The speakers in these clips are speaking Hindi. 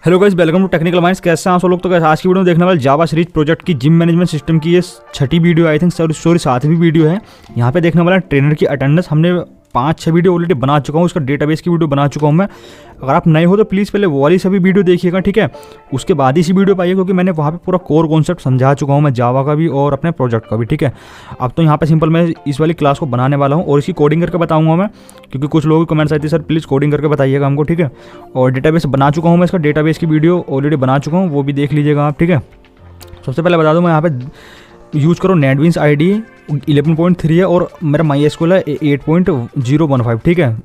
Hello guys, welcome to technical minds. कैसे हैं आप सब लोग? तो गाइस आज की वीडियो में देखने वाले जावा सीरीज प्रोजेक्ट की जिम मैनेजमेंट सिस्टम की ये छठी वीडियो आई थिंक सॉरी सातवीं वीडियो है। यहाँ पे देखने वाला ट्रेनर की अटेंडेंस हमने 5-6 वीडियो ऑलरेडी बना चुका हूँ, उसका डेटाबेस की वीडियो बना चुका हूँ मैं। अगर आप नए हो तो प्लीज़ पहले वो वाली सभी वीडियो देखिएगा, ठीक है। उसके बाद इसी वीडियो पाइए, क्योंकि मैंने वहाँ पे पूरा कोर कॉन्सेप्ट समझा चुका हूँ मैं जावा का भी और अपने प्रोजेक्ट का भी, ठीक है। अब तो यहाँ पे सिंपल मैं इस वाली क्लास को बनाने वाला हूँ और इसकी कोडिंग करके बताऊँगा मैं, क्योंकि कुछ लोगों की कमेंट्स आती है सर प्लीज़ कोडिंग करके बताइएगा हमको, ठीक है। और डेटाबेस बना चुका हूँ मैं, इसका डेटाबेस की वीडियो ऑलरेडी बना चुका हूँ, वो भी देख लीजिएगा आप, ठीक है। सबसे पहले बता दूँ मैं यहाँ पे यूज़ करो नेटबीन्स आईडी 11.3 है और मेरा MySQL है 8.015, ठीक है।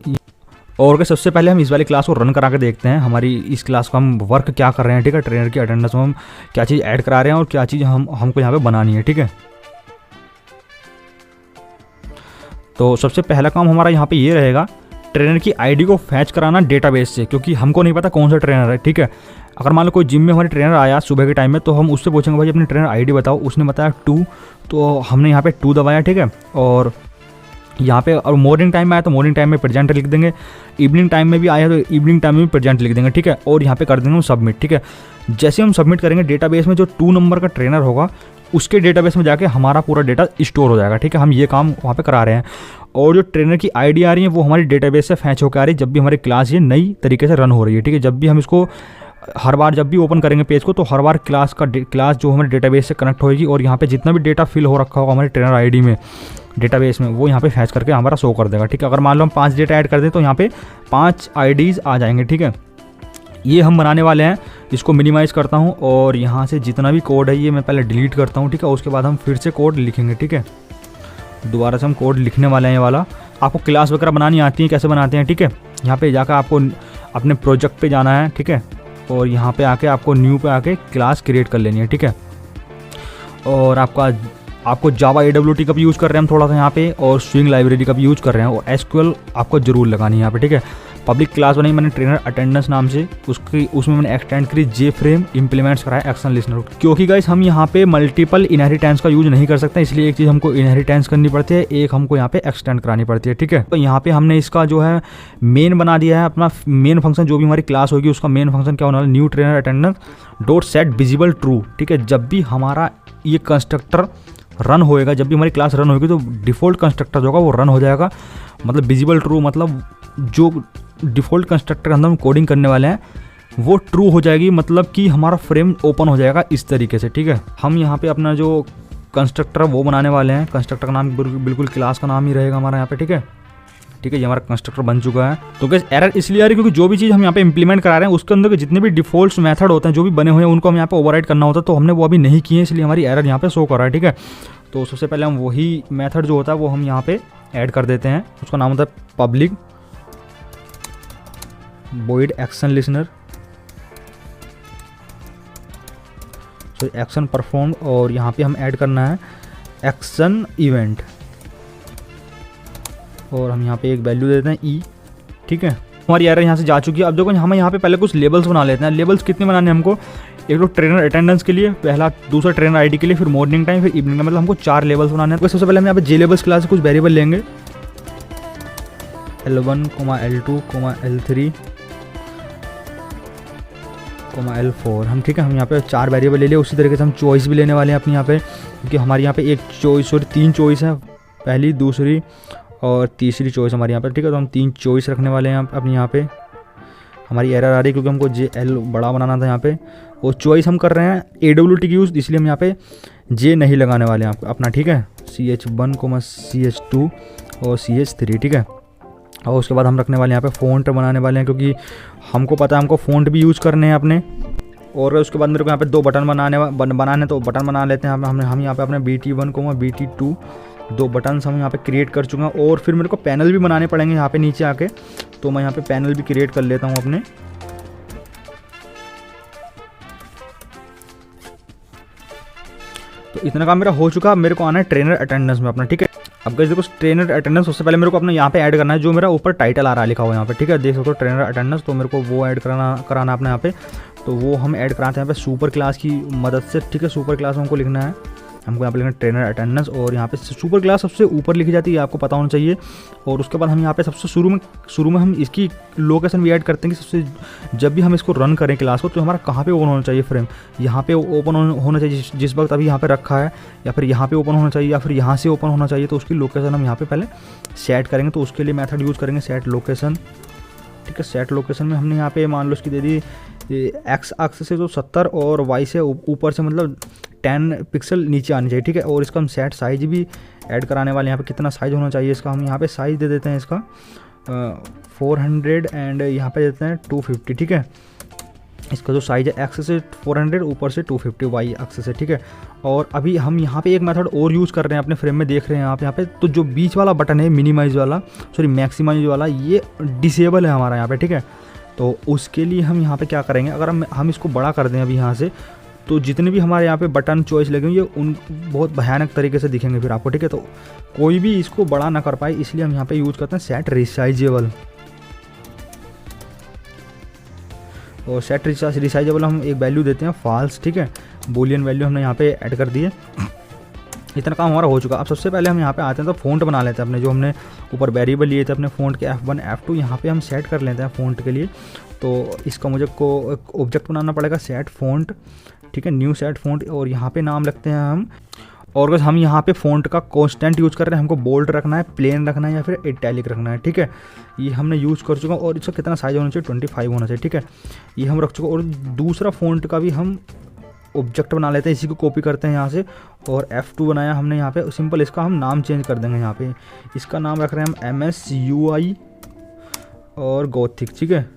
और सबसे पहले हम इस वाली क्लास को रन करा के देखते हैं, हमारी इस क्लास को हम वर्क क्या कर रहे हैं, ठीक है। ट्रेनर की अटेंडेंस में हम क्या चीज़ ऐड करा रहे हैं और क्या चीज़ हमको यहाँ पे बनानी है, ठीक है। तो सबसे पहला काम हमारा यहाँ पे ये रहेगा, ट्रेनर की आईडी को फैच कराना डेटाबेस से, क्योंकि हमको नहीं पता कौन सा ट्रेनर है, ठीक है। अगर मान लो कोई जिम में हमारे ट्रेनर आया सुबह के टाइम में, तो हम उससे पूछेंगे भाई अपनी ट्रेनर आईडी बताओ, उसने बताया 2, तो हमने यहाँ पे 2 दबाया, ठीक है। और यहाँ पे और मॉर्निंग टाइम में आया तो मॉर्निंग टाइम में प्रेजेंट लिख देंगे, इवनिंग टाइम में भी आया तो इवनिंग टाइम में भी प्रेजेंट लिख देंगे, ठीक है। और यहाँ पे कर देंगे हम सबमिट, ठीक है। जैसे हम सबमिट करेंगे डेटाबेस में जो 2 नंबर का ट्रेनर होगा उसके डेटाबेस में जाके हमारा पूरा डेटा स्टोर हो जाएगा, ठीक है। हम ये काम वहाँ पे करा रहे हैं। और जो ट्रेनर की आईडी आ रही है वो हमारी डेटाबेस से फैच होकर आ रही है जब भी हमारी क्लास ये नई तरीके से रन हो रही है, ठीक है। जब भी हम इसको हर बार जब भी ओपन करेंगे पेज को, तो हर बार क्लास जो हमारे डेटाबेस से कनेक्ट होगी और यहाँ पे जितना भी डेटा फिल हो रखा होगा हमारे ट्रेनर आईडी में डेटाबेस में, वो यहाँ पे फैच करके हमारा शो कर देगा, ठीक है। अगर मान लो हम 5 डेटा ऐड कर दें तो यहाँ पे 5 आईडीज़ आ जाएंगे, ठीक है। ये हम बनाने वाले हैं। इसको मिनिमाइज़ करता हूँ और यहाँ से जितना भी कोड है ये मैं पहले डिलीट करता हूँ, ठीक है। उसके बाद हम फिर से कोड लिखेंगे, ठीक है। दोबारा से हम कोड लिखने वाले हैं ये वाला। आपको क्लास वगैरह बनानी आती है, कैसे बनाते हैं, ठीक है। यहाँ पे जाकर आपको अपने प्रोजेक्ट पे जाना है, ठीक है। और यहाँ पे आके आपको न्यू पे आके क्लास क्रिएट कर लेनी है, ठीक है। और आपको जावा AWT का भी यूज़ कर रहे हैं हम थोड़ा सा यहाँ पे, और स्विंग लाइब्रेरी का भी यूज़ कर रहे हैं, और SQL आपको जरूर लगानी है यहाँ पे, ठीक है। पब्लिक क्लास बनाई मैंने ट्रेनर अटेंडेंस नाम से, उसमें मैंने एक्सटेंड करी JFrame इम्प्लीमेंट्स कराया एक्शन लिसनर, क्योंकि गाइस हम यहाँ पे मल्टीपल इनहेरिटेंस का यूज नहीं कर सकते, इसलिए एक चीज़ हमको इनहेरिटेंस करनी पड़ती है, एक हमको यहाँ पे एक्सटेंड करानी पड़ती है, ठीक है। तो यहाँ पे हमने इसका जो है मेन बना दिया है, अपना मेन फंक्शन जो भी हमारी क्लास होगी उसका मेन फंक्शन क्या होना है, new trainer attendance dot set visible true, ठीक है। जब भी हमारा ये कंस्ट्रक्टर रन होएगा, जब भी हमारी क्लास रन होगी तो डिफ़ॉल्ट कंस्ट्रक्टर जो होगा वो रन हो जाएगा, मतलब विजिबल ट्रू, मतलब जो डिफ़ॉल्ट कंस्ट्रक्टर के अंदर हम कोडिंग करने वाले हैं वो ट्रू हो जाएगी, मतलब कि हमारा फ्रेम ओपन हो जाएगा इस तरीके से, ठीक है। हम यहाँ पे अपना जो कंस्ट्रक्टर वो बनाने वाले हैं, कंस्ट्रक्टर का नाम बिल्कुल क्लास का नाम ही रहेगा हमारा यहाँ पे, ठीक है। ठीक है, ये हमारा कंस्ट्रक्टर बन चुका है। तो गाइस एरर इसलिए आ रही है क्योंकि जो भी चीज़ हम यहाँ पे इंप्लीमेंट करा रहे हैं उसके अंदर के जितने भी डिफॉल्ट मेथड होते हैं जो भी बने हुए हैं उनको हम यहाँ पे ओवरराइड करना होता है, तो हमने वो अभी नहीं किए, इसलिए हमारी एरर यहाँ पे शो कर रहा है, ठीक है। तो सबसे पहले हम वही मेथड जो होता है वो हम यहाँ पे ऐड कर देते हैं, उसका नाम होता है पब्लिक void एक्शन लिसनर, तो एक्शन परफॉर्म, और यहाँ पे हम ऐड करना है एक्शन इवेंट, और हम यहाँ पे एक वैल्यू देते हैं ई, ठीक है। हमारी एरर यहाँ से जा चुकी है। अब देखो हम यहाँ पे पहले कुछ लेबल्स बना लेते हैं। लेबल्स कितने बनाने हैं हमको, एक तो ट्रेनर अटेंडेंस के लिए पहला, दूसरा ट्रेनर आईडी के लिए, फिर मॉर्निंग टाइम, फिर इवनिंग टाइम, मतलब हमको 4 लेबल्स बनाने हैं। तो सबसे पहले हम यहाँ पे JLabels क्लास से कुछ वेरिएबल लेंगे, L1, L2, L3, L4 हम, ठीक है। हम यहाँ पे 4 वेरिएबल ले लिए। उसी तरीके से हम चॉइस भी लेने वाले हैं अपने यहाँ पे, क्योंकि हमारे यहाँ पे एक चॉइस और 3 चॉइस है, पहली, दूसरी और तीसरी चॉइस हमारे यहाँ पे, ठीक है। तो हम 3 चॉइस रखने वाले हैं अपने यहाँ पे। हमारी एरर आ रही है क्योंकि हमको JL बड़ा बनाना था यहाँ पे, और चॉइस हम कर रहे हैं AWT की यूज़, इसलिए हम यहाँ पे J नहीं लगाने वाले हैं अपना, ठीक है। CH1, CH2 और CH3, ठीक है। और उसके बाद हम रखने वाले हैं यहाँ पे फ़ॉन्ट बनाने वाले हैं, क्योंकि हमको पता है हमको फ़ॉन्ट भी यूज़ करने हैं अपने। और उसके बाद मेरे को यहाँ पे 2 बटन बनाने तो बटन बना लेते हैं हम यहाँ पे अपने BT1, BT2 2 बटन्स हम यहाँ पे क्रिएट कर चुके हैं। और फिर मेरे को पैनल भी बनाने पड़ेंगे यहाँ पे नीचे आके, तो मैं यहाँ पे पैनल भी क्रिएट कर लेता हूँ अपने। तो इतना काम मेरा हो चुका। मेरे को आना है ट्रेनर अटेंडेंस में अपना, ठीक है। अब गाइस देखो ट्रेनर अटेंडेंस सबसे पहले मेरे को अपना यहाँ पे ऐड करना है, जो मेरा ऊपर टाइटल आ रहा है लिखा हुआ यहाँ पे, ठीक है। देख सकते हो ट्रेनर अटेंडेंस, तो मेरे को वो ऐड कराना अपने यहाँ पे। तो वो हम ऐड कराते हैं यहाँ पे सुपर क्लास की मदद से, ठीक है। सुपर क्लास हमको लिखना है हमको यहाँ पे लिखना ट्रेनर अटेंडेंस, और यहाँ पे सुपर क्लास सबसे ऊपर लिखी जाती है, आपको पता होना चाहिए। और उसके बाद हम यहाँ पे सबसे शुरू में हम इसकी लोकेशन भी ऐड करते हैं कि सबसे जब भी हम इसको रन करें क्लास को तो हमारा कहाँ पे ओपन होना चाहिए फ्रेम, यहाँ पे ओपन होना चाहिए जिस वक्त अभी यहाँ पे रखा है, या फिर यहाँ पे ओपन होना चाहिए, या फिर यहाँ से ओपन होना चाहिए। तो उसकी लोकेशन हम यहाँ पे पहले सेट करेंगे। तो उसके लिए मेथड यूज़ करेंगे सेट लोकेशन। ठीक है, सेट लोकेशन में हमने यहाँ पे मान लो इसकी दे दी एक्स अक्स से तो 70 और वाई से ऊपर से मतलब 10 पिक्सल नीचे आनी चाहिए। ठीक है, और इसका हम सेट साइज भी ऐड कराने वाले हैं। यहाँ पे कितना साइज होना चाहिए इसका, हम यहाँ पे साइज दे देते हैं इसका 400 एंड यहाँ पे देते हैं 250। ठीक है, इसका जो साइज है एक्स से 400 ऊपर से 250 वाई एक्स से। ठीक है, और अभी हम यहाँ पे एक मेथड और यूज़ कर रहे हैं, अपने फ्रेम में देख रहे हैं आप यहाँ पे, तो जो बीच वाला बटन है मिनिमाइज वाला, सॉरी मैक्सिमाइज वाला, ये डिसेबल है हमारा यहाँ पे। ठीक है, तो उसके लिए हम यहाँ पे क्या करेंगे, अगर हम इसको बड़ा कर दें अभी यहाँ से, तो जितने भी हमारे यहाँ पे बटन चॉइस लगेंगे उन बहुत भयानक तरीके से दिखेंगे फिर आपको। ठीक है, तो कोई भी इसको बड़ा ना कर पाए, इसलिए हम यहाँ पे यूज़ करते हैं सेट रिसाइजेबल। और सेट रिसाइजेबल हम एक वैल्यू देते हैं फॉल्स। ठीक है, बूलियन वैल्यू हमने यहाँ पे ऐड कर दी है। इतना काम हमारा हो चुका। अब सबसे पहले हम यहाँ पे आते हैं तो फ़ॉन्ट बना लेते हैं अपने, जो हमने ऊपर वेरिएबल लिए थे अपने फ़ॉन्ट के F1 F2, यहाँ पे हम सेट कर लेते हैं फ़ॉन्ट के लिए। तो इसका मुझे को ऑब्जेक्ट बनाना पड़ेगा सेट फ़ॉन्ट। ठीक है, न्यू सेट फ़ॉन्ट, और यहाँ पे नाम रखते हैं हम, और हम यहाँ पे फ़ॉन्ट का कांस्टेंट यूज़ कर रहे हैं, हमको बोल्ड रखना है, प्लेन रखना है, या फिर इटैलिक रखना है। ठीक है, ये हमने यूज़ कर चुका, और इसका कितना साइज होना चाहिए 25 होना चाहिए। ठीक है, ये हम रख चुके। और दूसरा फ़ॉन्ट का भी हम ऑब्जेक्ट बना लेते हैं, इसी को कॉपी करते हैं यहाँ से, और F2 बनाया हमने यहाँ पे। सिंपल इसका हम नाम चेंज कर देंगे यहाँ पे, इसका नाम रख रहे हैं हम MSUI और गोथिक। ठीक है,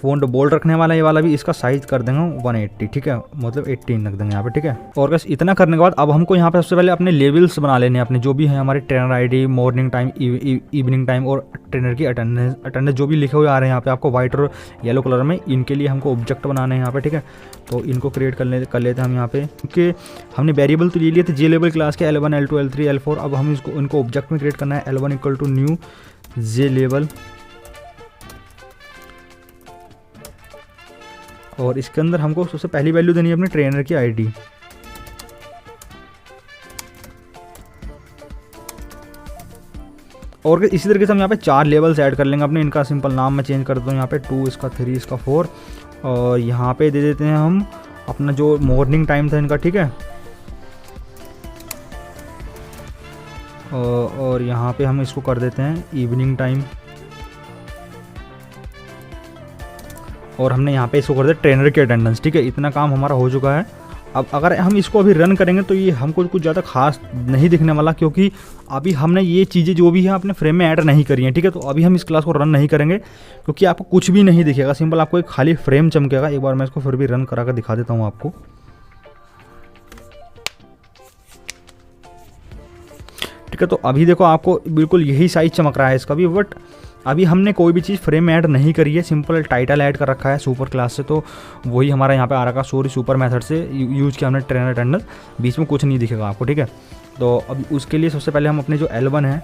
फ़ॉन्ट बोल्ड रखने वाला ये वाला भी, इसका साइज कर देंगे 180। ठीक है, मतलब 18 रख देंगे यहाँ पे। ठीक है, और बस इतना करने के बाद अब हमको यहाँ पे सबसे पहले अपने लेवल्स बना लेने हैं अपने, जो भी हैं हमारे trainer ID, morning time, evening time, और ट्रेनर की अटेंडेंस जो भी लिखे हुए आ रहे हैं यहाँ पे आपको वाइट और येलो कलर में, इनके लिए हमको ऑब्जेक्ट बनाने हैं यहाँ पे। ठीक है, तो इनको क्रिएट कर लेते हैं हम यहाँ पे, क्योंकि हमने वेरिएबल तो ले लिए थे जे लेवल क्लास के L1 L2 L3 L4। अब हम इनको ऑब्जेक्ट में क्रिएट करना है L1 = न्यू जे लेवल, और इसके अंदर हमको सबसे पहली वैल्यू देनी है अपने ट्रेनर की आईडी। और इसी तरीके से हम यहाँ पे 4 लेवल्स ऐड कर लेंगे अपने। इनका सिंपल नाम मैं चेंज कर देता हूँ यहाँ पे 2, इसका 3, इसका 4, और यहाँ पे दे देते हैं हम अपना जो मॉर्निंग टाइम था इनका। ठीक है, और यहाँ पे हम इसको कर देते हैं इवनिंग टाइम, और हमने यहाँ पे इसको कर दिया ट्रेनर की अटेंडेंस। ठीक है, इतना काम हमारा हो चुका है। अब अगर हम इसको अभी रन करेंगे तो ये हमको कुछ ज़्यादा खास नहीं दिखने वाला, क्योंकि अभी हमने ये चीज़ें जो भी है अपने फ्रेम में ऐड नहीं करी हैं। ठीक है, तो अभी हम इस क्लास को रन नहीं करेंगे, क्योंकि आपको कुछ भी नहीं दिखेगा, सिंपल आपको एक खाली फ्रेम चमकेगा। एक बार मैं इसको फिर भी रन करा कर दिखा देता हूँ आपको। ठीक है, तो अभी देखो आपको बिल्कुल यही साइज चमक रहा है इसका भी, बट अभी हमने कोई भी चीज़ फ्रेम में ऐड नहीं करी है, सिंपल टाइटल ऐड कर रखा है सुपर क्लास से, तो वही हमारा यहाँ पे आ रखा। सॉरी, सुपर मेथड से यूज़ किया हमने ट्रेनर अटेंडेंस, बीच में कुछ नहीं दिखेगा आपको। ठीक है, तो अब उसके लिए सबसे पहले हम अपने जो L1 है,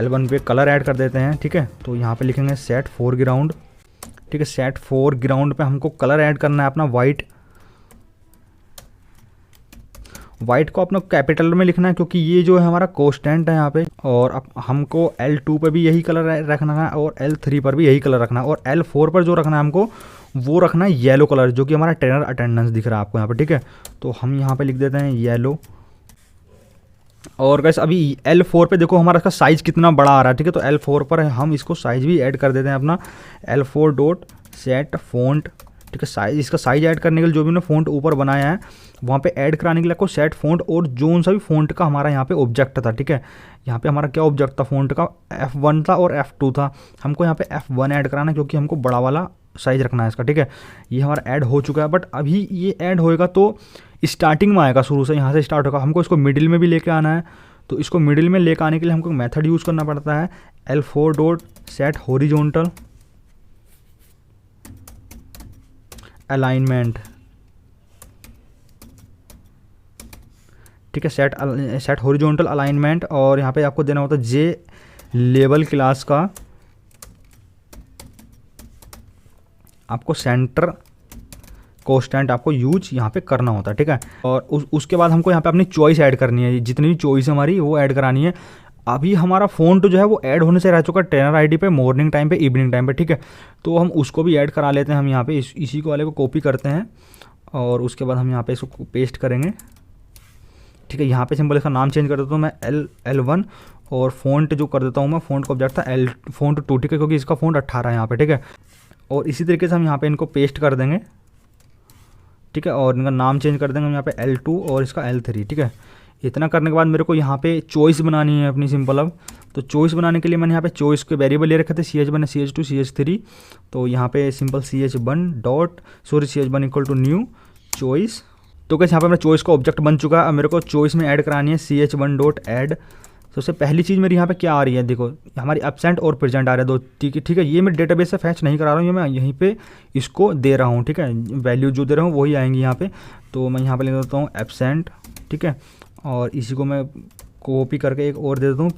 L1 पे कलर ऐड कर देते हैं। ठीक है, तो यहाँ पे लिखेंगे सेट फोरग्राउंड। ठीक है, सेट फोरग्राउंड पे हमको कलर ऐड करना है अपना वाइट को अपना कैपिटल में लिखना है, क्योंकि ये जो है हमारा कांस्टेंट है यहाँ पे। और अब हमको L2 पे भी यही कलर रखना है, और L3 पर भी यही कलर रखना है, और L4 पर जो रखना है हमको वो रखना है येलो कलर, जो कि हमारा ट्रेनर अटेंडेंस दिख रहा है आपको यहाँ पे। ठीक है, तो हम यहाँ पे लिख देते हैं येलो। और गाइस अभी L4 पे देखो हमारा इसका साइज़ कितना बड़ा आ रहा है। ठीक है, तो L4 पर हम इसको साइज़ भी ऐड कर देते हैं अपना L4.set font। ठीक है, साइज, इसका साइज ऐड करने के लिए जो भी हमने फ़ॉन्ट ऊपर बनाया है वहाँ पे ऐड कराने के लिए आपको सेट फ़ॉन्ट, और जोन सा भी फ़ॉन्ट का हमारा यहाँ पे ऑब्जेक्ट था। ठीक है, यहाँ पे हमारा क्या ऑब्जेक्ट था फ़ॉन्ट का, F1 था और F2 था। हमको यहाँ पे F1 ऐड कराना है, क्योंकि हमको बड़ा वाला साइज़ रखना है इसका। ठीक है, ये हमारा ऐड हो चुका है, बट अभी ये ऐड होएगा तो स्टार्टिंग में आएगा, शुरू से यहाँ से स्टार्ट होगा। हमको इसको मिडिल में भी लेके आना है, तो इसको मिडिल में लेकर आने के लिए हमको मेथड यूज़ करना पड़ता है L4.set horizontal अलाइनमेंट। ठीक है, सेट हॉरिजॉन्टल अलाइनमेंट, और यहाँ पे आपको देना होता है जे लेवल क्लास का आपको सेंटर कॉन्स्टेंट आपको यूज यहाँ पे करना होता है, ठीक है। और उसके बाद हमको यहाँ पे अपनी चॉइस ऐड करनी है, जितनी भी चॉइस हमारी वो ऐड करानी है। अभी हमारा फ़ॉन्ट जो है वो ऐड होने से रह चुका है ट्रेनर आईडी पे, मॉर्निंग टाइम पे, इवनिंग टाइम पे, ठीक है। तो हम उसको भी ऐड करा लेते हैं। हम यहाँ पे इसी को वाले को कॉपी करते हैं और उसके बाद हम यहाँ पे इसको पेस्ट करेंगे, ठीक है। यहाँ पे सिंपल इसका नाम चेंज कर देता हूँ मैं L1 और फ़ॉन्ट जो कर देता हूँ मैं, फ़ॉन्ट का ऑब्जेक्ट था फ़ॉन्ट 2, ठीक है, क्योंकि इसका फ़ॉन्ट 18 है यहाँ पे, ठीक है। और इसी तरीके से हम यहाँ पे इनको पेस्ट कर देंगे, ठीक है। और इनका नाम चेंज कर देंगे हम यहाँ पे L2 और इसका L3, ठीक है। इतना करने के बाद मेरे को यहाँ पे चॉइस बनानी है अपनी सिंपल। अब तो चॉइस बनाने के लिए मैंने यहाँ पे चॉइस के वेरिएबल ले रखे थे CH1 CH2 CH3। तो यहाँ पे simple CH1 equal to new choice. तो कैसे यहाँ पे मेरा चॉइस का ऑब्जेक्ट बन चुका है। अब मेरे को चॉइस में ऐड करानी है CH1 डॉट ऐड। सबसे पहली चीज़ मेरी यहाँ पे क्या आ रही है, देखो हमारी एब्सेंट और प्रेजेंट आ रहे हैं दो, ठीक है। ये मैं डेटाबेस से फैच नहीं करा रहा हूँ, ये मैं यहीं पे इसको दे रहा हूँ, ठीक है। वैल्यू जो दे रहा हूँ वही आएंगी यहाँ पे। तो मैं यहाँ पे ले देता हूँ एब्सेंट, ठीक है। और इसी को मैं कॉपी करके एक और दे देता हूँ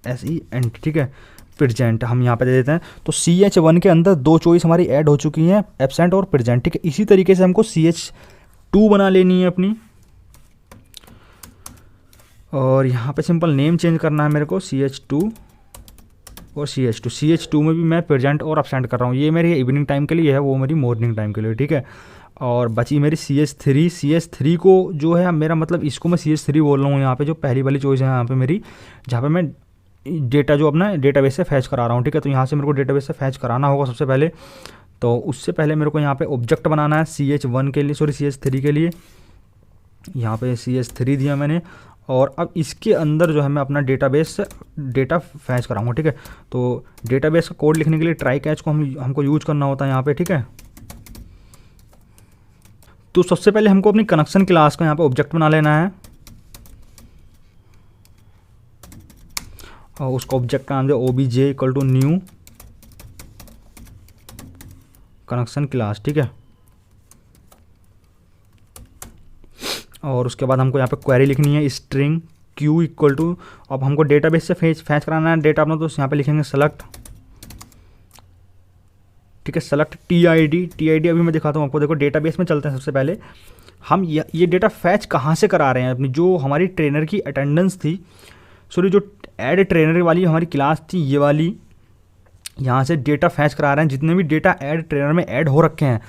PRESENT, ठीक है, प्रेजेंट हम यहाँ पे दे देते हैं। तो CH1 के अंदर दो चॉइस हमारी ऐड हो चुकी हैं, एब्सेंट और प्रेजेंट, ठीक है। इसी तरीके से हमको CH2 बना लेनी है अपनी। और यहाँ पे सिंपल नेम चेंज करना है मेरे को, CH2 और CH2 में भी मैं प्रेजेंट और एब्सेंट कर रहा हूँ। ये मेरी इवनिंग टाइम के लिए है, वो मेरी मॉर्निंग टाइम के लिए, ठीक है। और बची मेरी CH3 को जो है मेरा मतलब इसको मैं CH3 बोल रहा हूँ यहाँ पे, जो पहली वाली चॉइस है यहाँ पे मेरी, जहाँ पे मैं डेटा जो अपना डेटाबेस से फैच करा रहा हूँ, ठीक है। तो यहाँ से मेरे को डेटाबेस से फैच कराना होगा सबसे पहले। तो उससे पहले मेरे को यहाँ पे ऑब्जेक्ट बनाना है CH1 के लिए, सॉरी CH3 के लिए। यहाँ पे CH3 दिया मैंने। और अब इसके अंदर जो है मैं अपना डेटाबेस से डेटा फैच कराऊंगा, ठीक है। तो डेटाबेस का कोड लिखने के लिए ट्राई कैच को हमको यूज करना होता है यहाँ पे, ठीक है। तो सबसे पहले हमको अपनी कनेक्शन क्लास का यहाँ पे ऑब्जेक्ट बना लेना है और उसका ऑब्जेक्ट का नाम है OBJ equal to new connection class, ठीक है। और उसके बाद हमको यहाँ पे क्वेरी लिखनी है स्ट्रिंग Q इक्वल टू, अब हमको डेटाबेस से फैच कराना है डेटा अपना, तो यहाँ पे लिखेंगे सेलेक्ट, ठीक है, सेलेक्ट TID अभी मैं दिखाता हूँ आपको। देखो डेटाबेस में चलते हैं। सबसे पहले हम ये डेटा फैच कहाँ से करा रहे हैं अपनी, जो हमारी ट्रेनर की अटेंडेंस थी, सॉरी जो ऐड ट्रेनर वाली हमारी क्लास थी ये वाली, यहाँ से डेटा फैच करा रहे हैं। जितने भी डेटा ऐड ट्रेनर में ऐड हो रखे हैं,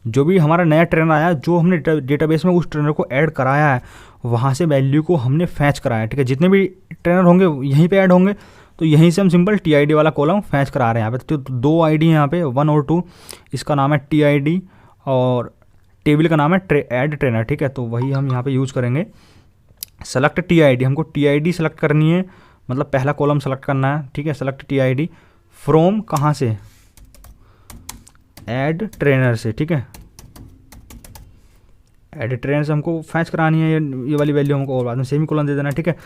जो भी हमारा नया ट्रेनर आया, जो हमने डेटाबेस में उस ट्रेनर को ऐड कराया है, वहाँ से वैल्यू को हमने फैच कराया है, ठीक है। जितने भी ट्रेनर होंगे यहीं पे ऐड होंगे, तो यहीं से हम सिंपल TID वाला कॉलम फैच करा रहे हैं यहाँ पे। तो 2 ID हैं यहाँ पे, 1 और 2। इसका नाम है TID और टेबल का नाम है ऐड ट्रेनर, ठीक है। तो वही हम यहाँ पे यूज़ करेंगे। सेलेक्ट TID, हमको TID सेलेक्ट करनी है, मतलब पहला कॉलम सेलेक्ट करना है, ठीक है। सेलेक्ट TID फ्रॉम कहाँ से, ऐड ट्रेनर से, ठीक है। ऐड ट्रेनर से हमको फैच करानी है ये वाली वैल्यू हमको, और बाद में सेमीकोलन दे देना है, ठीक है।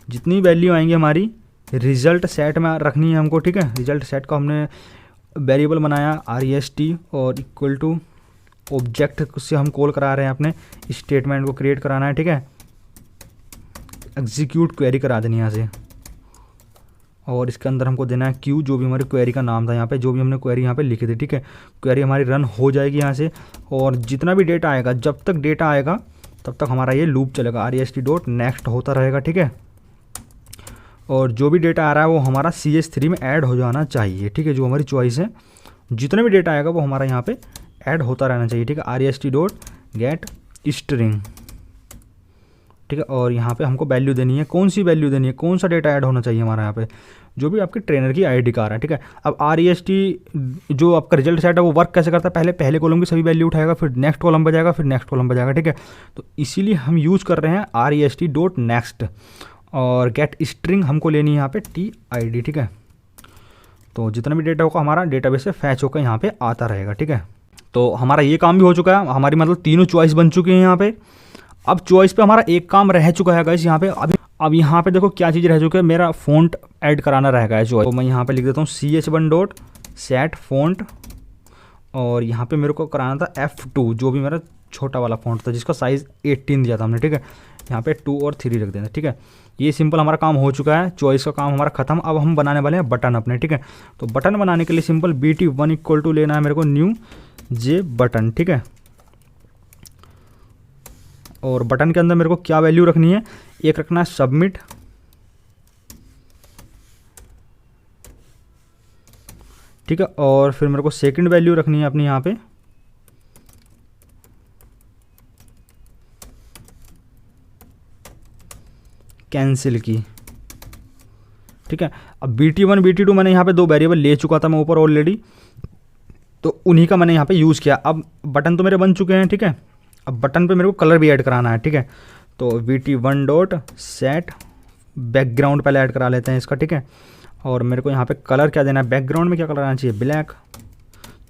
जितनी वैल्यू आएंगी हमारी रिजल्ट सेट में रखनी है हमको, ठीक है। रिजल्ट सेट का हमने वेरिएबल बनाया REST और इक्वल टू ऑब्जेक्ट से हम कॉल करा रहे हैं अपने स्टेटमेंट को क्रिएट कराना है, ठीक है। एग्जीक्यूट क्वेरी करा देनी यहाँ से, और इसके अंदर हमको देना है Q, जो भी हमारी क्वेरी का नाम था यहाँ पे, जो भी हमने क्वेरी यहाँ पे लिखी थी, ठीक है। क्वेरी हमारी रन हो जाएगी यहाँ से, और जितना भी डेटा आएगा, जब तक डेटा आएगा तब तक हमारा ये लूप चलेगा, REST डॉट नेक्स्ट होता रहेगा, ठीक है। और जो भी डेटा आ रहा है वो हमारा CH3 में ऐड हो जाना चाहिए, ठीक है। जो हमारी चॉइस है, जितना भी डेटा आएगा वो हमारा यहाँ पे ऐड होता रहना चाहिए, ठीक है। REST डॉट गेट स्ट्रिंग, ठीक है। और यहाँ पे हमको वैल्यू देनी है, कौन सी वैल्यू देनी है, कौन सा डेटा ऐड होना चाहिए हमारा यहाँ पे, जो भी आपके ट्रेनर की ID का आ रहा है, ठीक है। अब REST जो आपका रिजल्ट सेट है वो वर्क कैसे करता है, पहले कॉलम की सभी वैल्यू उठाएगा, फिर नेक्स्ट कॉलम पर जाएगा, फिर नेक्स्ट कॉलम पर जाएगा, ठीक है। तो इसीलिए हम यूज़ कर रहे हैं REST डॉट नेक्स्ट, और गेट स्ट्रिंग हमको लेनी है यहाँ पे TID, ठीक है। तो जितना भी डेटा होगा हमारा डेटाबेस से फैच होकर यहाँ पे आता रहेगा, ठीक है। तो हमारा ये काम भी हो चुका है, हमारी मतलब तीनों चॉइस बन चुकी हैं यहाँ पे। अब चॉइस पे हमारा एक काम रह चुका है गाइस यहाँ पे। अब यहाँ पे देखो क्या चीज़ रह चुकी है, मेरा फ़ॉन्ट ऐड कराना रहेगा है चॉइस। तो मैं यहाँ पे लिख देता हूँ CH1 डॉट सेट फ़ॉन्ट, और यहाँ पे मेरे को कराना था F2, जो भी मेरा छोटा वाला फ़ॉन्ट था, जिसका साइज़ 18 दिया था हमने, ठीक है। यहाँ पे 2 और 3 रख देना, ठीक है। ये सिंपल हमारा काम हो चुका है, चॉइस का काम हमारा खत्म। अब हम बनाने वाले हैं बटन अपने, ठीक है। तो बटन बनाने के लिए सिंपल BT1 इक्वल टू लेना है मेरे को न्यू जे बटन, ठीक है। और बटन के अंदर मेरे को क्या वैल्यू रखनी है, एक रखना है सबमिट, ठीक है। और फिर मेरे को सेकंड वैल्यू रखनी है अपनी यहाँ पे कैंसिल की, ठीक है। अब BT1 BT2 मैंने यहाँ पे दो वेरिएबल ले चुका था मैं ऊपर ऑलरेडी, तो उन्हीं का मैंने यहाँ पे यूज़ किया। अब बटन तो मेरे बन चुके हैं, ठीक है। अब बटन पे मेरे को कलर भी ऐड कराना है, ठीक है। तो BT1 डॉट सेट बैकग्राउंड पहले ऐड करा लेते हैं इसका, ठीक है। और मेरे को यहाँ पे कलर क्या देना है, बैकग्राउंड में क्या कलर आना चाहिए, ब्लैक।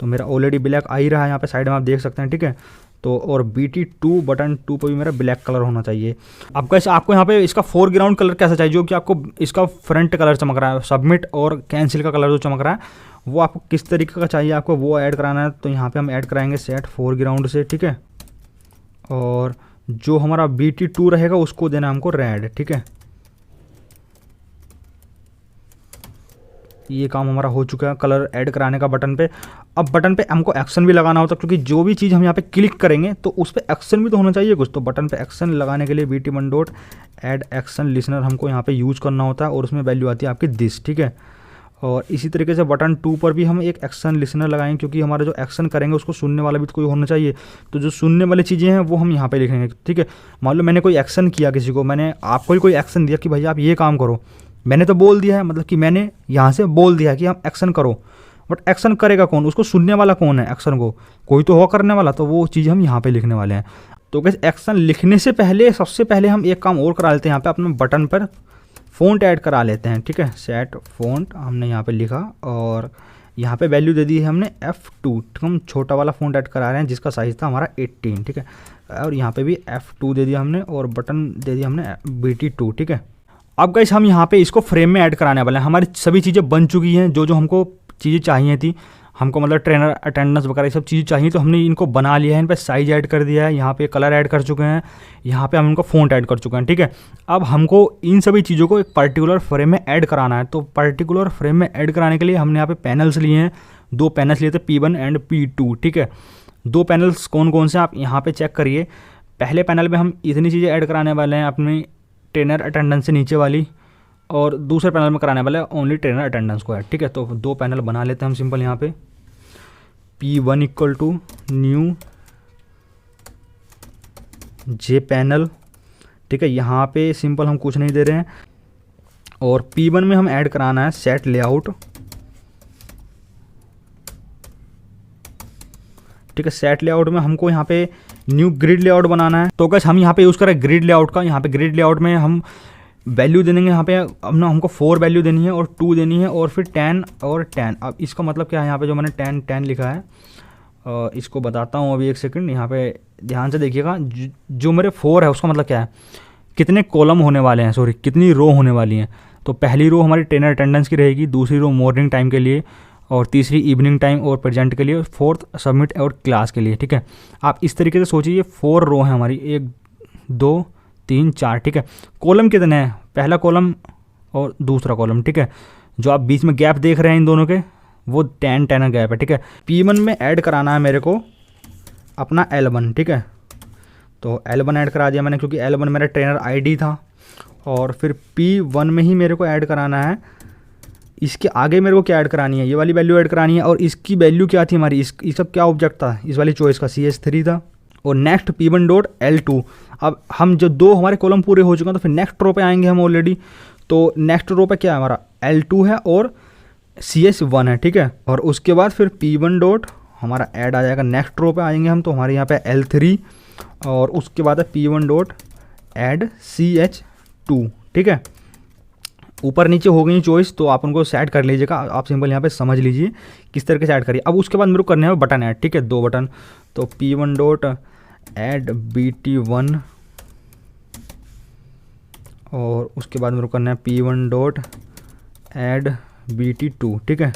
तो मेरा ऑलरेडी ब्लैक आ ही रहा है यहाँ पे साइड में, आप देख सकते हैं, ठीक है। तो और BT2 बटन 2 पर भी मेरा ब्लैक कलर होना चाहिए। अब कैसे आपको यहाँ पे इसका फोरग्राउंड कलर कैसा चाहिए, जो कि आपको इसका फ्रंट कलर चमक रहा है, सबमिट और कैंसिल का कलर जो चमक रहा है, वो आपको किस तरीके का चाहिए, आपको वो ऐड कराना है। तो यहाँ पे हम ऐड कराएंगे सेट फोरग्राउंड से, ठीक है। और जो हमारा BT2 रहेगा उसको देना हमको रेड, ठीक है। ये काम हमारा हो चुका है कलर ऐड कराने का बटन पे। अब बटन पे हमको एक्शन भी लगाना होता है, क्योंकि जो भी चीज़ हम यहाँ पे क्लिक करेंगे तो उस पर एक्शन भी तो होना चाहिए कुछ। तो बटन पे एक्शन लगाने के लिए BT1 dot add action listener हमको यहाँ पे यूज़ करना होता है, और उसमें वैल्यू आती है आपकी दिस, ठीक है। और इसी तरीके से बटन 2 पर भी हम एक एक्शन लिसनर लगाएंगे, क्योंकि हमारा जो एक्शन करेंगे उसको सुनने वाला भी तो कोई होना चाहिए। तो जो सुनने वाली चीज़ें हैं वो हम यहाँ पे लिखेंगे, ठीक है। मान लो मैंने कोई एक्शन किया किसी को, मैंने आपको ही कोई एक्शन दिया कि भैया आप ये काम करो, मैंने तो बोल दिया है, मतलब कि मैंने यहाँ से बोल दिया है कि हम एक्शन करो, बट एक्शन करेगा कौन, उसको सुनने वाला कौन है, एक्शन को कोई तो हो करने वाला, तो वो चीज़ हम यहाँ पे लिखने वाले हैं। तो कैसे एक्शन लिखने से पहले सबसे पहले हम एक काम और करा लेते हैं, यहाँ पे अपने बटन पर फ़ॉन्ट ऐड करा लेते हैं, ठीक है। सेट फ़ॉन्ट हमने यहाँ पे लिखा, और यहाँ पे वैल्यू दे दी है हमने F2, हम छोटा वाला फ़ॉन्ट ऐड करा रहे हैं जिसका साइज़ था हमारा 18, ठीक है। और यहाँ पे भी F2 दे दिया हमने, और बटन दे दिया हमने BT2, ठीक है। अब गाइस हम यहाँ पे इसको फ्रेम में ऐड कराने वाले हैं। हमारी सभी चीज़ें बन चुकी हैं, जो जो हमको चीज़ें चाहिए थी, हमको मतलब ट्रेनर अटेंडेंस वगैरह ये सब चीज़ें चाहिए, तो हमने इनको बना लिया है, इन पर साइज ऐड कर दिया है, यहाँ पे कलर ऐड कर चुके हैं, यहाँ पे हम इनको फ़ॉन्ट ऐड कर चुके हैं, ठीक है। अब हमको इन सभी चीज़ों को एक पर्टिकुलर फ्रेम में ऐड कराना है। तो पर्टिकुलर फ्रेम में ऐड कराने के लिए हमने यहाँ पे पैनल्स लिए हैं, दो पैनल्स लिए थे P1 एंड P2, ठीक है। दो पैनल्स कौन कौन से आप यहाँ पर चेक करिए। पहले पैनल में हम इतनी चीज़ें ऐड कराने वाले हैं अपनी ट्रेनर अटेंडेंस से नीचे वाली, और दूसरे पैनल में कराने वाले ओनली ट्रेनर अटेंडेंस को है, ठीक है। तो दो पैनल बना लेते हैं हम सिंपल यहाँ पे। P1 equal to new J panel, ठीक है। यहाँ पे सिंपल हम कुछ नहीं दे रहे हैं, और P1 में हम ऐड कराना है सेट लेआउट, ठीक है। सेट लेआउट में हमको यहाँ पे न्यू ग्रिड लेआउट बनाना है। तो गाइस हम यहाँ पे यूज़ करें ग्रिड लेआउट का। यहाँ पे ग्रिड लेआउट में हम वैल्यू देंगे, यहाँ पे अपना हमको 4 वैल्यू देनी है और 2 देनी है, और फिर 10 और 10। अब इसका मतलब क्या है, यहाँ पे जो मैंने 10 10 लिखा है, इसको बताता हूँ अभी एक सेकंड। यहाँ पे ध्यान से देखिएगा, जो मेरे 4 है उसका मतलब क्या है, कितने कॉलम होने वाले हैं, सॉरी कितनी रो होने वाली हैं। तो पहली रो हमारी ट्रेनर अटेंडेंस की रहेगी, दूसरी रो मॉर्निंग टाइम के लिए, और तीसरी इवनिंग टाइम और प्रेजेंट के लिए, फोर्थ सबमिट और क्लास के लिए, ठीक है। आप इस तरीके से सोचिए, ये 4 रो हैं हमारी, 1 2 3 4, ठीक है। कॉलम कितने हैं, पहला कॉलम और दूसरा कॉलम, ठीक है। जो आप बीच में गैप देख रहे हैं इन दोनों के, वो 10 10 गैप है, ठीक है। P1 में ऐड कराना है मेरे को अपना L1, ठीक है। तो L1 ऐड करा दिया मैंने, क्योंकि L1 मेरा ट्रेनर ID था। और फिर P1 में ही मेरे को ऐड कराना है, इसके आगे मेरे को क्या ऐड करानी है, ये वाली वैल्यू ऐड करानी है। और इसकी वैल्यू क्या थी हमारी, इसका क्या ऑब्जेक्ट था, इस वाली चॉइस का CS3 था। और नेक्स्ट P1 डॉट L2। अब हम जो दो हमारे कॉलम पूरे हो चुके हैं, तो फिर नेक्स्ट रो पे आएंगे हम ऑलरेडी। तो नेक्स्ट रो पे क्या है हमारा, L2 है और CS1 है, ठीक है। और उसके बाद फिर P1 डॉट हमारा ऐड आ जाएगा, नेक्स्ट रो पे आएंगे हम, तो हमारे यहाँ पे L3, और उसके बाद है P1 डॉट ऐड CH2, ठीक है। ऊपर नीचे हो गई चॉइस, तो आप उनको सेट कर लीजिएगा। आप सिंपल यहाँ पे समझ लीजिए किस तरीके से ऐड करिए। अब उसके बाद मेरे को करने हैं बटन ऐड, ठीक है, 2 बटन। तो P1 डॉट ऐड BT1, और उसके बाद मेरे को करना है P1 डॉट ऐड BT2, ठीक है।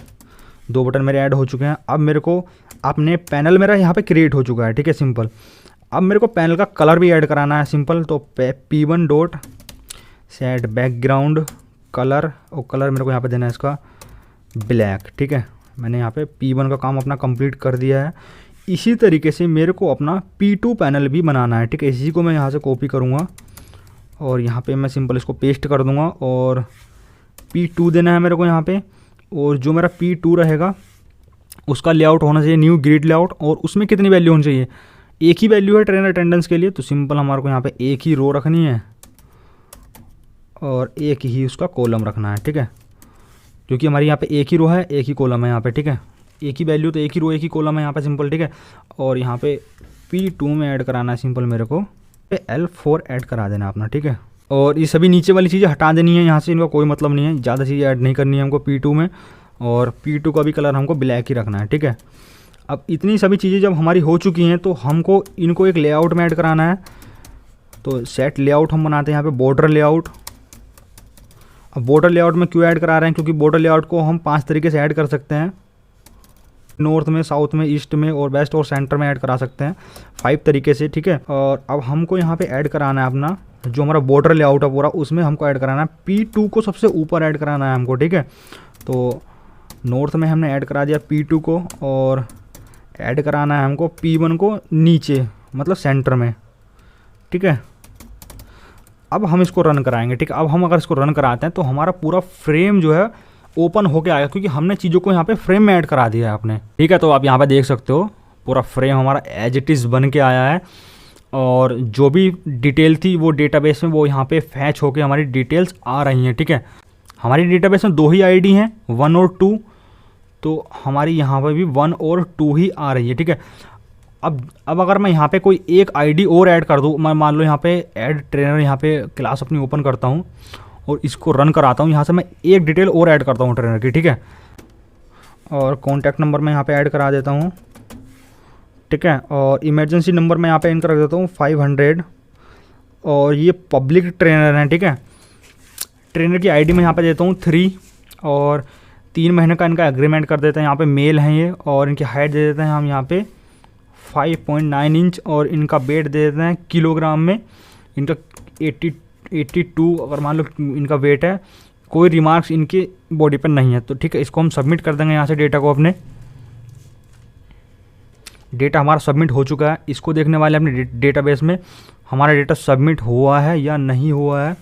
2 बटन मेरे ऐड हो चुके हैं। अब मेरे को अपने पैनल मेरा यहाँ पे क्रिएट हो चुका है, ठीक है, सिंपल। अब मेरे को पैनल का कलर भी ऐड कराना है, सिंपल। तो P1 dot set background colour, और कलर मेरे को यहाँ पे देना है इसका ब्लैक, ठीक है। मैंने यहाँ पे P1 का काम अपना कंप्लीट कर दिया है। इसी तरीके से मेरे को अपना P2 पैनल भी बनाना है, ठीक है। इसी को मैं यहाँ से कॉपी करूँगा और यहाँ पे मैं सिंपल इसको पेस्ट कर दूँगा और P2 देना है मेरे को यहाँ पे। और जो मेरा P2 रहेगा उसका लेआउट होना चाहिए न्यू ग्रिड लेआउट, और उसमें कितनी वैल्यू होनी चाहिए, एक ही वैल्यू है ट्रेनर अटेंडेंस के लिए, तो सिंपल हमारे को यहाँ पे एक ही रो रखनी है और एक ही उसका कॉलम रखना है, ठीक है। क्योंकि हमारी यहाँ पे एक ही रो है एक ही कॉलम है यहाँ पे, ठीक है। एक ही वैल्यू तो एक ही रो एक ही कॉलम है यहाँ पे सिंपल, ठीक है। और यहाँ पे P2 में ऐड कराना है सिंपल मेरे को L4 ऐड करा देना अपना, ठीक है। और ये सभी नीचे वाली चीज़ें हटा देनी है यहाँ से, इनका कोई मतलब नहीं है, ज़्यादा चीज़ें ऐड नहीं करनी है हमको P2 में। और P2 का भी कलर हमको ब्लैक ही रखना है, ठीक है। अब इतनी सभी चीज़ें जब हमारी हो चुकी हैं तो हमको इनको एक लेआउट में ऐड कराना है। तो सेट लेआउट हम बनाते हैं यहाँ पे बॉर्डर लेआउट। अब बॉर्डर लेआउट में क्यों ऐड करा रहे हैं, क्योंकि बॉर्डर लेआउट को हम 5 तरीके से ऐड कर सकते हैं, नॉर्थ में, साउथ में, ईस्ट में और वेस्ट और सेंटर में ऐड करा सकते हैं 5 तरीके से, ठीक है। और अब हमको यहाँ पे ऐड कराना है अपना जो हमारा बॉर्डर लेआउट है पूरा, उसमें हमको ऐड कराना है P2 को सबसे ऊपर ऐड कराना है हमको, ठीक है। तो नॉर्थ में हमने ऐड करा दिया P2 को और ऐड कराना है हमको P1 को नीचे मतलब सेंटर में, ठीक है। अब हम इसको रन कराएंगे, ठीक है। अब हम अगर इसको रन कराते हैं तो हमारा पूरा फ्रेम जो है ओपन होके आएगा, क्योंकि हमने चीज़ों को यहाँ पे फ्रेम में ऐड करा दिया है आपने, ठीक है। तो आप यहाँ पे देख सकते हो पूरा फ्रेम हमारा एज इट इज़ बन के आया है और जो भी डिटेल थी वो डेटाबेस में वो यहाँ पे फैच होके हमारी डिटेल्स आ रही हैं, ठीक है। हमारी डेटाबेस में 2 ही आईडी हैं, 1 और 2, तो हमारी यहाँ पे भी 1 और 2 ही आ रही है, ठीक है। अब अगर मैं यहाँ पे कोई एक आईडी और ऐड कर दूँ, मैं मान लो यहाँ पे ऐड ट्रेनर यहाँ पे क्लास अपनी ओपन करता हूँ और इसको रन कराता हूँ, यहाँ से मैं एक डिटेल और ऐड करता हूँ ट्रेनर की, ठीक है। और कॉन्टैक्ट नंबर मैं यहाँ पे ऐड करा देता हूँ, ठीक है। और इमरजेंसी नंबर मैं यहाँ पे एंटर कर देता हूँ 500 और ये पब्लिक ट्रेनर है, ठीक है। ट्रेनर की आईडी मैं यहाँ पे देता हूँ 3 और 3 महीने का इनका एग्रीमेंट कर देते हैं, यहाँ पे मेल हैं ये। और इनकी हाइट दे देते हैं हम यहाँ पे 5.9 इंच और इनका वेट दे देते हैं किलोग्राम में, इनका 82 अगर मान लो इनका वेट है। कोई रिमार्क्स इनके बॉडी पर नहीं है, तो ठीक है। इसको हम सबमिट कर देंगे यहाँ से डेटा को अपने। डेटा हमारा सबमिट हो चुका है, इसको देखने वाले अपने डेटाबेस में हमारा डेटा सबमिट हुआ है या नहीं हुआ है।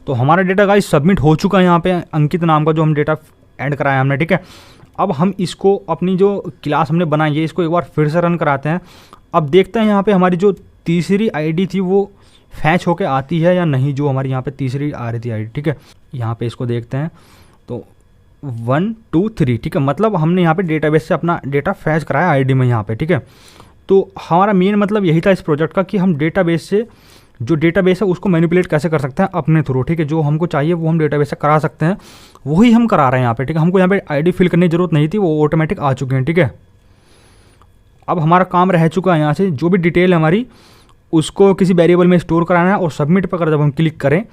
तो हमारा डेटा गाइस सबमिट हो चुका है यहाँ पे, अंकित नाम का जो हम डेटा ऐड कराया हमने, ठीक है। अब हम इसको अपनी जो क्लास हमने बनाई है इसको एक बार फिर से रन कराते हैं। अब देखते हैं यहाँ पे हमारी जो तीसरी आईडी थी वो फैच होके आती है या नहीं, जो हमारी यहाँ पे तीसरी आ रही थी आईडी, ठीक है। यहाँ पे इसको देखते हैं तो 1 2 3, ठीक है। मतलब हमने यहाँ पे डेटाबेस से अपना डेटा फैच कराया आईडी में यहाँ पे, ठीक है। तो हमारा मेन मतलब यही था इस प्रोजेक्ट का कि हम डेटाबेस से जो डेटाबेस है उसको मैनिपुलेट कैसे कर सकते हैं अपने थ्रू, ठीक है। जो हमको चाहिए वो हम डेटाबेस से करा सकते हैं, वही हम करा रहे हैं यहाँ पे, ठीक है। हमको यहाँ पे आईडी फिल करने की जरूरत नहीं थी, वो ऑटोमेटिक आ चुके हैं, ठीक है। अब हमारा काम रह चुका है यहाँ से जो भी डिटेल है हमारी उसको किसी वेरिएबल में स्टोर कराना है और सबमिट पर जब हम क्लिक करें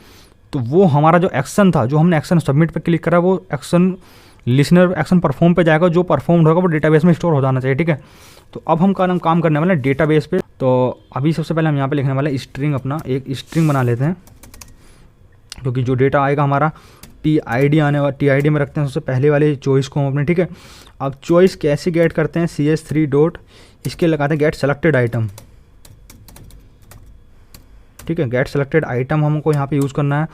तो वो हमारा जो एक्शन था, जो हमने एक्शन सबमिट पर क्लिक करा वो एक्शन लिसनर एक्शन परफॉर्म पे जाएगा, जो परफॉर्म होगा वो डेटाबेस में स्टोर हो जाना चाहिए, ठीक है। तो अब हम काम करने वाले हैं डेटाबेस पे। तो अभी सबसे पहले हम यहाँ पे लिखने वाले स्ट्रिंग, अपना एक स्ट्रिंग बना लेते हैं, क्योंकि जो डेटा आएगा हमारा TID आने वाला, TID में रखते हैं सबसे पहले वाले चॉइस को हम अपने, ठीक है। अब चॉइस कैसे गेट करते हैं, CS3 डॉट इसके लगाते हैं गेट सेलेक्टेड आइटम, ठीक है। गेट सेलेक्टेड आइटम हमको यहाँ पे यूज़ करना है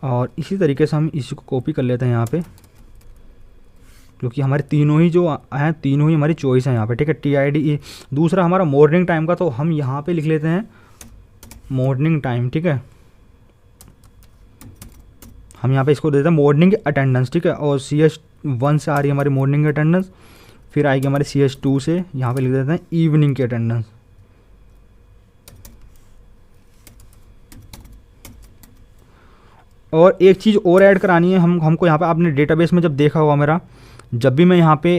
और इसी तरीके से हम इसी को कॉपी कर लेते हैं यहाँ पे, क्योंकि हमारे तीनों ही जो हैं तीनों ही हमारी चॉइस है यहाँ पे, ठीक है। TID दूसरा हमारा मॉर्निंग टाइम का, तो हम यहाँ पे लिख लेते हैं मॉर्निंग टाइम, ठीक है। हम यहाँ पे इसको देते हैं मॉर्निंग अटेंडेंस, ठीक है। और CS1 से आ रही है हमारी मॉर्निंग की अटेंडेंस, फिर आएगी हमारी CS2 से, यहाँ पे लिख देते हैं इवनिंग की अटेंडेंस। और एक चीज़ और ऐड करानी है हमको यहाँ पे, आपने डेटाबेस में जब देखा होगा मेरा, जब भी मैं यहाँ पे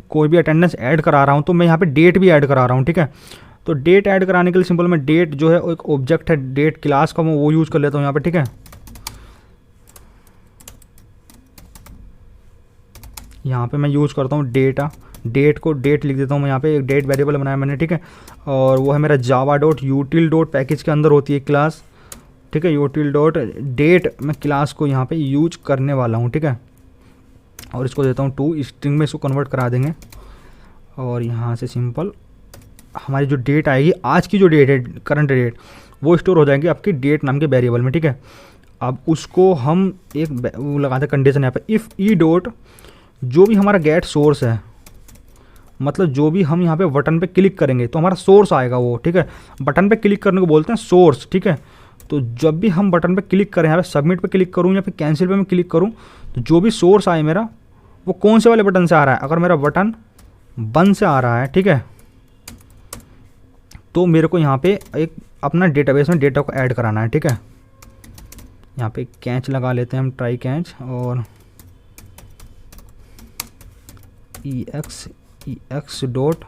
कोई भी अटेंडेंस ऐड करा रहा हूँ तो मैं यहाँ पे डेट भी ऐड करा रहा हूँ, ठीक है। तो डेट ऐड कराने के लिए सिंपल मैं डेट जो है एक ऑब्जेक्ट है डेट क्लास का, मैं वो यूज़ कर लेता हूँ यहाँ पे, ठीक है। यहाँ पे मैं यूज़ करता हूँ डेटा, डेट को डेट लिख देता हूँ मैं यहाँ पे, एक डेट वेरिएबल बनाया मैंने, ठीक है। और वो है मेरा java.util पैकेज के अंदर होती है क्लास, ठीक है। util.date मैं क्लास को यहाँ पे यूज करने वाला हूँ, ठीक है। और इसको देता हूँ 2 स्ट्रिंग में इसको कन्वर्ट करा देंगे, और यहाँ से सिंपल हमारी जो डेट आएगी, आज की जो डेट है, करंट डेट, वो स्टोर हो जाएंगी आपकी डेट नाम के वेरिएबल में, ठीक है। अब उसको हम एक वो लगाते हैं कंडीशन यहाँ पे, इफ़ ई डॉट जो भी हमारा गेट सोर्स है, मतलब जो भी हम यहाँ पे बटन पे क्लिक करेंगे तो हमारा सोर्स आएगा वो, ठीक है। बटन पे क्लिक करने को बोलते हैं सोर्स, ठीक है। तो जब भी हम बटन पे क्लिक करें, यहाँ पे सबमिट पे क्लिक करूँ या फिर कैंसिल पे मैं क्लिक करूँ, तो जो भी सोर्स आए मेरा वो कौन से वाले बटन से आ रहा है। अगर मेरा बटन 1 से आ रहा है, ठीक है, तो मेरे को यहाँ पे एक अपना डेटाबेस में डेटा को ऐड कराना है, ठीक है। यहाँ पे कैच लगा लेते हैं हम, ट्राई कैच, और EX dot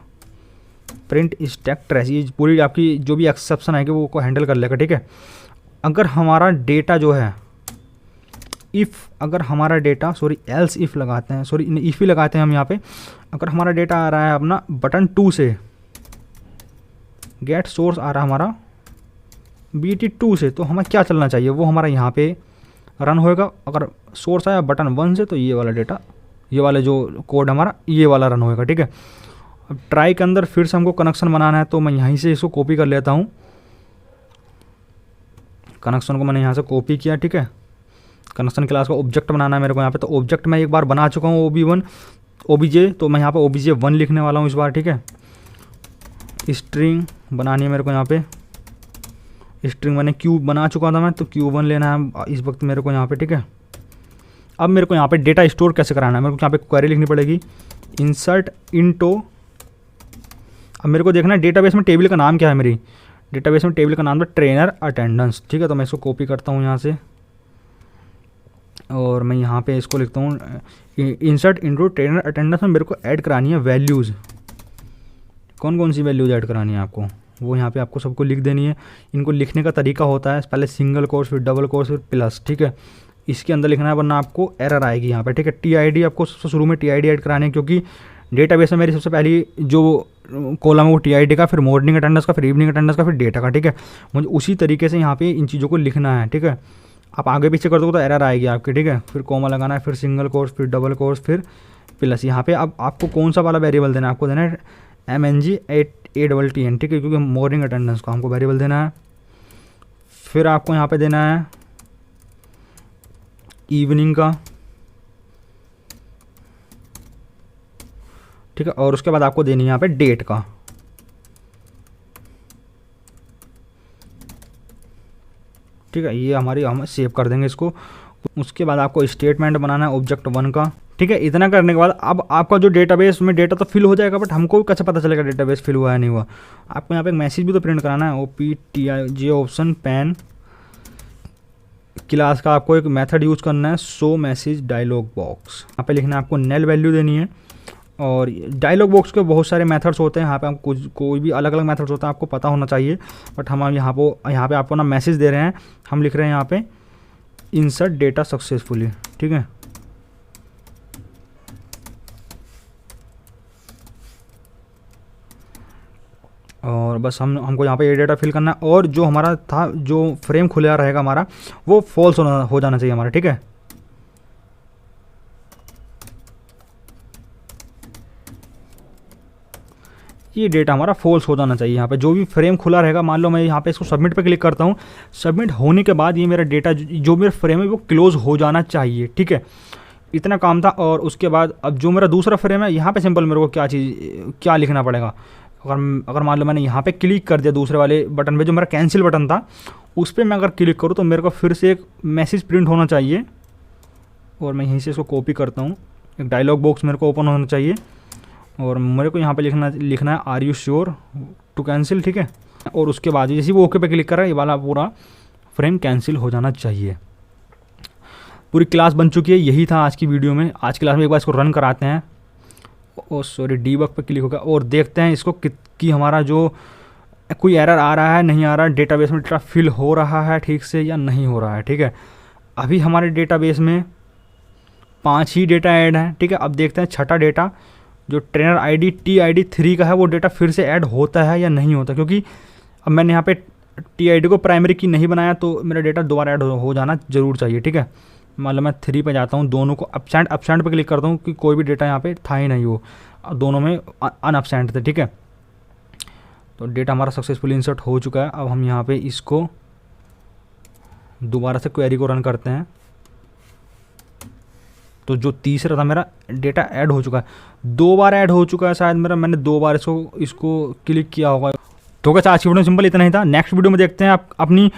print stack trace, ये पूरी आपकी जो भी एक्सेप्शन आएगी वो को हैंडल कर लेगा, ठीक है। अगर हमारा डेटा जो है, इफ़ अगर हमारा डेटा, सॉरी एल्स इफ़ लगाते हैं, सॉरी इफ़ ही लगाते हैं हम यहाँ पे, अगर हमारा डेटा आ रहा है अपना बटन 2 से, गेट सोर्स आ रहा है हमारा BT2 से, तो हमें क्या चलना चाहिए, वो हमारा यहाँ पे रन होएगा। अगर सोर्स आया बटन 1 से, तो ये वाला डेटा, ये वाला जो कोड हमारा ये वाला रन होएगा, ठीक है। अब ट्राई के अंदर फिर से हमको कनेक्शन बनाना है, तो मैं यहीं से इसको कॉपी कर लेता हूँ। कनेक्शन को मैंने यहाँ से कॉपी किया, ठीक है। कनेक्शन क्लास का ऑब्जेक्ट बनाना है मेरे को यहाँ पे, तो ऑब्जेक्ट मैं एक बार बना चुका हूँ OB1 OBJ, तो मैं यहाँ पे OBJ1 लिखने वाला हूँ इस बार, ठीक है। स्ट्रिंग बनानी है मेरे को यहाँ पे, स्ट्रिंग मैंने क्यूब बना चुका था मैं, तो Q1 लेना है इस वक्त मेरे को यहाँ पे, ठीक है। अब मेरे को यहाँ पे डेटा स्टोर कैसे कराना है, मेरे को यहाँ पे क्वेरी लिखनी पड़ेगी, इंसर्ट इनटू। अब मेरे को देखना है डेटाबेस में टेबल का नाम क्या है, मेरी डेटाबेस में टेबल का नाम है ट्रेनर अटेंडेंस, ठीक है। तो मैं इसको कॉपी करता हूँ यहाँ से, और मैं यहाँ पे इसको लिखता हूँ इंसर्ट इनटू ट्रेनर अटेंडेंस में मेरे को ऐड करानी है वैल्यूज़। कौन कौन सी वैल्यूज़ ऐड करानी है आपको, वो यहाँ पे आपको सबको लिख देनी है। इनको लिखने का तरीका होता है, पहले सिंगल कोर्स, फिर डबल कोर्स, फिर प्लस, ठीक है। इसके अंदर लिखना है, वरना आपको एरर आएगी यहाँ पे, ठीक है। TID आपको सबसे शुरू में TID ऐड करानी है, क्योंकि डेटाबेस में मेरी सबसे पहली जो कॉलम है वो TID का, फिर मॉर्निंग अटेंडेंस का, फिर इवनिंग अटेंडेंस का, फिर डेटा का, ठीक है। मुझे उसी तरीके से यहाँ पे इन चीज़ों को लिखना है, ठीक है। आप आगे पीछे कर दोगे तो एरर आएगी आपकी, ठीक है। फिर कॉमा लगाना है, फिर सिंगल कोर्स, फिर डबल कोर्स, फिर प्लस। यहाँ पे अब आपको कौन सा वाला वेरिएबल देना है, आपको देना है MNG8ATTN, ठीक है, क्योंकि मॉर्निंग अटेंडेंस का हमको वेरिएबल देना है। फिर आपको यहाँ पे देना है इवनिंग का, ठीक है। और उसके बाद आपको देनी है यहाँ पे डेट का, ठीक है। ये हमारी हम सेव कर देंगे इसको। उसके बाद आपको स्टेटमेंट बनाना है Object1 का, ठीक है। इतना करने के बाद अब आपका जो डेटाबेस में डेटा तो फिल हो जाएगा, बट हमको कैसे पता चलेगा डेटाबेस फिल हुआ है नहीं हुआ। आपको यहाँ पे एक मैसेज भी तो प्रिंट कराना है, OPTIJ ऑप्शन पैन क्लास का आपको एक मेथड यूज़ करना है, शो मैसेज डायलॉग बॉक्स। यहाँ पे लिखना है आपको नल वैल्यू देनी है। और डायलॉग बॉक्स के बहुत सारे मेथड्स होते हैं, यहाँ पे हम कुछ कोई भी अलग अलग मेथड्स होता है, आपको पता होना चाहिए। बट हम यहाँ पे आपको ना मैसेज दे रहे हैं, हम लिख रहे हैं यहाँ पे इंसर्ट डेटा सक्सेसफुली, ठीक है। और बस हमको यहाँ पे ये डेटा फिल करना है, और जो हमारा था जो फ्रेम खुला रहेगा हमारा, वो फॉल्स हो जाना चाहिए हमारा, ठीक है। ये डेटा हमारा फॉल्स हो जाना चाहिए। यहाँ पे जो भी फ्रेम खुला रहेगा, मान लो मैं यहाँ पे इसको सबमिट पे क्लिक करता हूँ, सबमिट होने के बाद ये मेरा डेटा जो मेरा फ्रेम है वो क्लोज हो जाना चाहिए, ठीक है। इतना काम था। और उसके बाद अब जो मेरा दूसरा फ्रेम है, यहाँ पे सिंपल मेरे को क्या लिखना पड़ेगा। अगर मान लो मैंने यहाँ पे क्लिक कर दिया दूसरे वाले बटन पे, जो मेरा कैंसिल बटन था, उस पर मैं अगर क्लिक करूँ तो मेरे को फिर से एक मैसेज प्रिंट होना चाहिए। और मैं यहीं से इसको कॉपी करता हूँ, एक डायलॉग बॉक्स मेरे को ओपन होना चाहिए, और मेरे को यहाँ पे लिखना है are you sure to cancel, ठीक है। और उसके बाद जैसे वो ओके पे क्लिक कर रहा है, ये वाला पूरा फ्रेम कैंसिल हो जाना चाहिए। पूरी क्लास बन चुकी है, यही था आज की वीडियो में। आज क्लास में एक बार इसको रन कराते हैं, और सॉरी डीबग पे क्लिक होगा, और देखते हैं इसको कि हमारा जो कोई एरर आ रहा है नहीं आ रहा है, डेटाबेस में डेटा फिल हो रहा है ठीक से या नहीं हो रहा है, ठीक है। अभी हमारे डेटाबेस में 5 ही डेटा ऐड हैं, ठीक है। अब देखते हैं छठा डेटा जो ट्रेनर ID TID3 का है, वो डेटा फिर से ऐड होता है या नहीं होता, क्योंकि अब मैंने यहाँ पे TID को प्राइमरी की नहीं बनाया, तो मेरा डेटा दोबारा ऐड हो जाना ज़रूर चाहिए, ठीक है। मतलब मैं 3 पे जाता हूँ, दोनों को अपसेंट पे क्लिक करता हूँ कि कोई भी डेटा यहाँ पे था ही नहीं, वो दोनों में अनअपसेंट थे, ठीक है। तो डेटा हमारा सक्सेसफुली इंसर्ट हो चुका है। अब हम यहाँ पे इसको दोबारा से क्वेरी को रन करते हैं। तो जो तीसरा था मेरा डेटा ऐड हो चुका है, 2 बार ऐड हो चुका है शायद मेरा, मैंने 2 बार इसको क्लिक किया होगा। तो क्या आज की वीडियो सिंपल इतना ही था। नेक्स्ट वीडियो में देखते हैं आप अपनी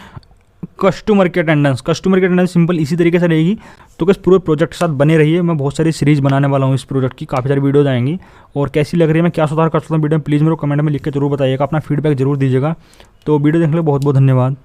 कस्टमर की अटेंडेंस सिंपल इसी तरीके से रहेगी। तो किस पूरे प्रोजेक्ट के साथ बने रहिए। मैं बहुत सारी सीरीज़ बनाने वाला हूँ इस प्रोजेक्ट की, काफ़ी सारी वीडियोज़ आएंगी। और कैसी लग रही है, मैं क्या सुधार कर सकता हूँ वीडियो में, प्लीज़ मेरे को कमेंट में लिख के जरूर बताइएगा, अपना फीडबैक जरूर दीजिएगा। तो वीडियो देखने के लिए बहुत बहुत धन्यवाद।